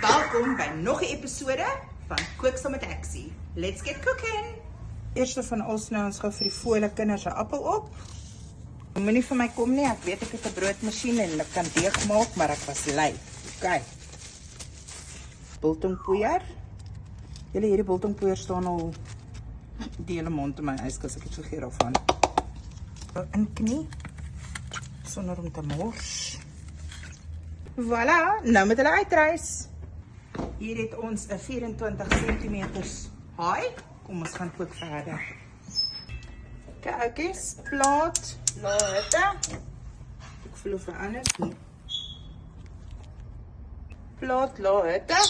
Welkom by nog 'n episode van Kook Saam met Exie. Let's get cooking! Eerste van ons nou ons gou vir die voële kinders 'n appel op. Moenie vir my kom nie, ek weet ek het 'n broodmasjien en ek kan deeg maak, maar ek was lui. OK. Biltongpoeier. Julle hierdie biltongpoeier staan al die hele maand in my yskas, ek het vergeet daarvan. Inknie sonder om te mors. Voilà, nou met hulle uitreis. Hier het ons 'n 24 cm haai. Kom ons gaan kook verder. Kyk oukies, plaat, lae hitte. Ek voel of anders nie. Plaat, lae hitte.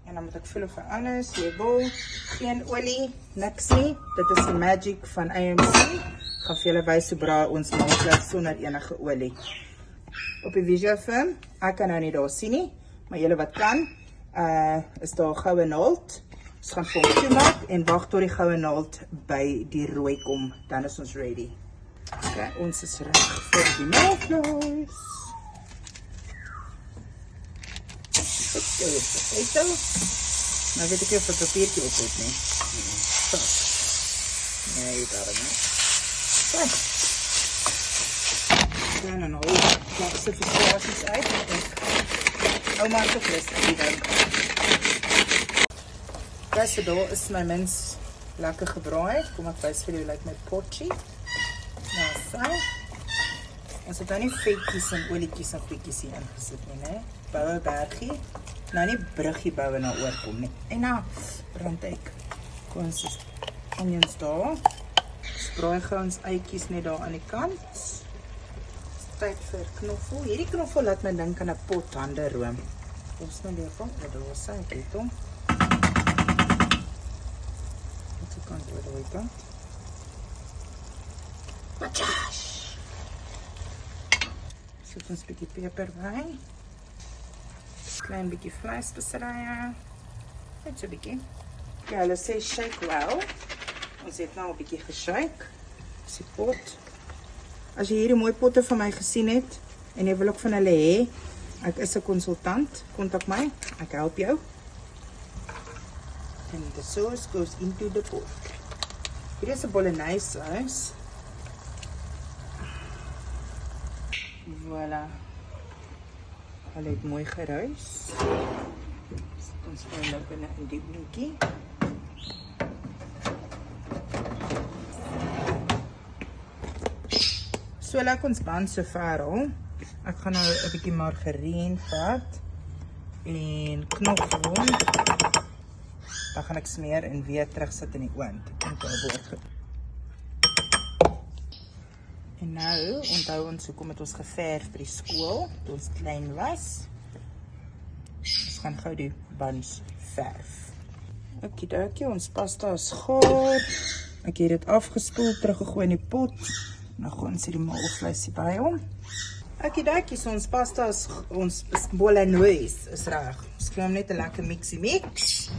En dan moet ek voel of anders, jy wil, geen olie, niks nie. Dit is die magic van AMC. Ek gaan vir julle wys hoe braai ons maak sonder enige olie. Op die video film, ek kan nou nie daar sien nie, maar julle wat kan, is daar goue naald. Ons gaan vir hom toemaak en wag tot die goue naald by die rooi kom, dan is ons ready. Okay, ons is reg vir die maalvleis. Potato. Nou weet ek nie of ek papiertjie op het nie. Fuck. Nee, daarom nie. Fuck. Dan en al klapse frustraties uit. Ouma se frustrasie dan. Kijk, so daar is my mens lekker gebraai. Kom ek wys vir julle hoe lyk my potjie. Nou so. Ons het nou nie vetjies en olietjies en goedjies hier ingesit nie, né? Boue bergie. Nou nie bruggie boue na oorkom nie. En nou brand ek. Kom ons is onions daar. Spraai gou ons eitjies net daar aan die kant. Tyd vir knoffel. Hierdie knoffel laat my dink aan 'n pot handeroom. Ons nou weer van daar sy het hom. Wat kan jy daai kant? Watjash. Sit ons 'n bietjie peper by. Klein bietjie vleisbeserye. Net so 'n bietjie. Ja, hulle sê shake well. Ons het nou 'n bietjie geshake. Dis die pot. As jy hierdie mooi potte van my gesien het en jy wil ook van hulle hê, ek is 'n konsultant, kontak my, ek help jou. And the sauce goes into the pot. Hier is 'n bolognese saus. Voilà. Hulle het mooi geruis. Sit ons nou binne in die oentjie. So laat ons band so ver al. Ek gaan nou 'n bietjie margarien vat en knoffel. Dan gaan ek smeer en weer terugsit in die oond. En nou onthou ons hoekom het ons geverf by die skool toe ons klein was. Ons gaan gou die buns verf. Okidokie, ons pasta is gaar. Ek het dit afgespoel, teruggegooi in die pot. Nou gaan ons hierdie maalvleisie by hom. Okidokie, so ons pasta is, ons bolognese is reg. Ons kry hom net 'n lekker mix.